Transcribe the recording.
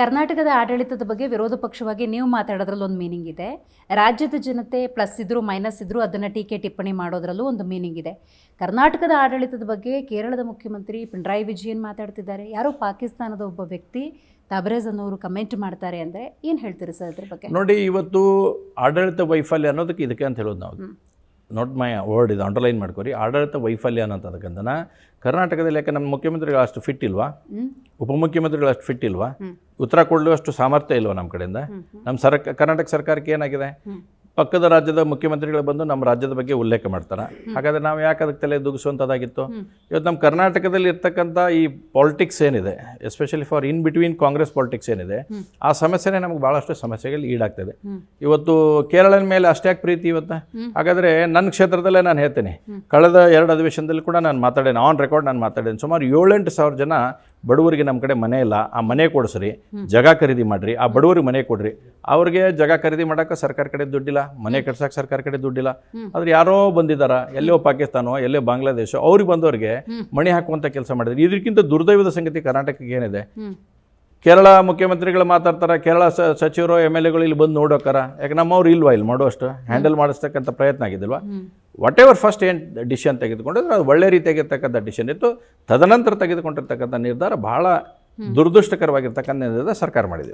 ಕರ್ನಾಟಕದ ಆಡಳಿತದ ಬಗ್ಗೆ ವಿರೋಧ ಪಕ್ಷವಾಗಿ ನೀವು ಮಾತಾಡೋದ್ರಲ್ಲಿ ಒಂದು ಮೀನಿಂಗ್ ಇದೆ. ರಾಜ್ಯದ ಜನತೆ ಪ್ಲಸ್ ಇದ್ದರೂ ಮೈನಸ್ ಇದ್ದರೂ ಅದನ್ನು ಟೀಕೆ ಟಿಪ್ಪಣಿ ಮಾಡೋದ್ರಲ್ಲೂ ಒಂದು ಮೀನಿಂಗ್ ಇದೆ. ಕರ್ನಾಟಕದ ಆಡಳಿತದ ಬಗ್ಗೆ ಕೇರಳದ ಮುಖ್ಯಮಂತ್ರಿ ಪಿಣರಾಯಿ ವಿಜಯನ್ ಮಾತಾಡ್ತಿದ್ದಾರೆ. ಯಾರೋ ಪಾಕಿಸ್ತಾನದ ಒಬ್ಬ ವ್ಯಕ್ತಿ ತಬರೇಜ್ ಅನ್ನೋರು ಕಮೆಂಟ್ ಮಾಡ್ತಾರೆ ಅಂದರೆ ಏನು ಹೇಳ್ತೀರಿ ಸರ್ ಅದ್ರ ಬಗ್ಗೆ? ನೋಡಿ, ಇವತ್ತು ಆಡಳಿತ ವೈಫಲ್ಯ ಅನ್ನೋದಕ್ಕೆ ಇದಕ್ಕೆ ಅಂತ ಹೇಳೋದು ನಾವು. ನಾಟ್ ಮೈ ವರ್ಡ್, ಇದು ಅಂಡರ್ಲೈನ್ ಮಾಡ್ಕೊರಿ. ಆಡಳಿತ ವೈಫಲ್ಯ ಅನ್ನೋದಕ್ಕಂತನ ಕರ್ನಾಟಕದಲ್ಲಿ ಯಾಕೆ ನಮ್ಮ ಮುಖ್ಯಮಂತ್ರಿಗಳು ಅಷ್ಟು ಫಿಟ್ ಇಲ್ವಾ, ಉಪಮುಖ್ಯಮಂತ್ರಿಗಳು ಅಷ್ಟು ಫಿಟ್ ಇಲ್ವಾ, ಉತ್ತರ ಕೊಡಲು ಸಾಮರ್ಥ್ಯ ಇಲ್ವಾ ನಮ್ಮ ಕಡೆಯಿಂದ? ನಮ್ಮ ಕರ್ನಾಟಕ ಸರ್ಕಾರಕ್ಕೆ ಏನಾಗಿದೆ? ಪಕ್ಕದ ರಾಜ್ಯದ ಮುಖ್ಯಮಂತ್ರಿಗಳು ಬಂದು ನಮ್ಮ ರಾಜ್ಯದ ಬಗ್ಗೆ ಉಲ್ಲೇಖ ಮಾಡ್ತಾರೆ. ಹಾಗಾದರೆ ನಾವು ಯಾಕೆ ಅದಕ್ಕೆ ತಲೆ ದುಗಿಸುವಂಥದ್ದಾಗಿತ್ತು? ಇವತ್ತು ನಮ್ಮ ಕರ್ನಾಟಕದಲ್ಲಿ ಇರ್ತಕ್ಕಂಥ ಈ ಪಾಲಿಟಿಕ್ಸ್ ಏನಿದೆ, especially for in between Congress politics ಏನಿದೆ, ಆ ಸಮಸ್ಯೆನೇ ನಮಗೆ ಭಾಳಷ್ಟು ಸಮಸ್ಯೆಗಳು ಈಡಾಗ್ತದೆ. ಇವತ್ತು ಕೇರಳದ ಮೇಲೆ ಅಷ್ಟ್ಯಾಕೆ ಪ್ರೀತಿ ಇವತ್ತು? ಹಾಗಾದರೆ ನನ್ನ ಕ್ಷೇತ್ರದಲ್ಲೇ ನಾನು ಹೇಳ್ತೇನೆ, ಕಳೆದ 2 ಅಧಿವೇಶನದಲ್ಲಿ ಕೂಡ ನಾನು ಮಾತಾಡೇನೆ, ಆನ್ ರೆಕಾರ್ಡ್ ನಾನು ಮಾತಾಡೇನೆ. ಸುಮಾರು 7-8 ಸಾವಿರ ಜನ ಬಡವರಿಗೆ ನಮ್ಮ ಕಡೆ ಮನೆ ಇಲ್ಲ, ಆ ಮನೆ ಕೊಡಿಸ್ರಿ, ಜಾಗ ಖರೀದಿ ಮಾಡಿರಿ, ಆ ಬಡವರಿಗೆ ಮನೆ ಕೊಡ್ರಿ. ಅವ್ರಿಗೆ ಜಾಗ ಖರೀದಿ ಮಾಡೋಕೆ ಸರ್ಕಾರ ಕಡೆ ದುಡ್ಡಿಲ್ಲ, ಮನೆ ಕಟ್ಸೋಕೆ ಸರ್ಕಾರ ಕಡೆ ದುಡ್ಡಿಲ್ಲ. ಆದ್ರೆ ಯಾರೋ ಬಂದಿದ್ದಾರ, ಎಲ್ಲೋ ಪಾಕಿಸ್ತಾನೋ ಎಲ್ಲೋ ಬಾಂಗ್ಲಾದೇಶ, ಅವ್ರಿಗೆ ಬಂದವ್ರಿಗೆ ಮಣಿ ಹಾಕುವಂಥ ಕೆಲಸ ಮಾಡಿದ್ರು. ಇದಕ್ಕಿಂತ ದುರ್ದೈವದ ಸಂಗತಿ ಕರ್ನಾಟಕಕ್ಕೆ ಏನಿದೆ? ಕೇರಳ ಮುಖ್ಯಮಂತ್ರಿಗಳು ಮಾತಾಡ್ತಾರೆ, ಕೇರಳ ಸಚಿವರು MLAಗಳು ಇಲ್ಲಿ ಬಂದು ನೋಡೋಕಾರ, ಯಾಕೆ ನಮ್ಮವ್ರು ಇಲ್ವಾ ಇಲ್ಲಿ ಮಾಡೋಷ್ಟು ಹ್ಯಾಂಡಲ್ ಮಾಡಿಸ್ತಕ್ಕಂಥ ಪ್ರಯತ್ನ ಆಗಿದ್ದಿಲ್ವಾ? ವಾಟ್ ಎವರ್ ಫಸ್ಟ್ ಏನು ಡಿಸಿಷನ್ ತೆಗೆದುಕೊಂಡ್ರೆ ಅದು ಒಳ್ಳೆ ರೀತಿಯಾಗಿರ್ತಕ್ಕಂಥ ಡಿಸಿಷನ್ ಇತ್ತು. ತದನಂತರ ತೆಗೆದುಕೊಂಡಿರ್ತಕ್ಕಂಥ ನಿರ್ಧಾರ ಬಹಳ ದುರದೃಷ್ಟಕರವಾಗಿರ್ತಕ್ಕಂಥ ನಿರ್ಧಾರ ಸರ್ಕಾರ ಮಾಡಿದೆ.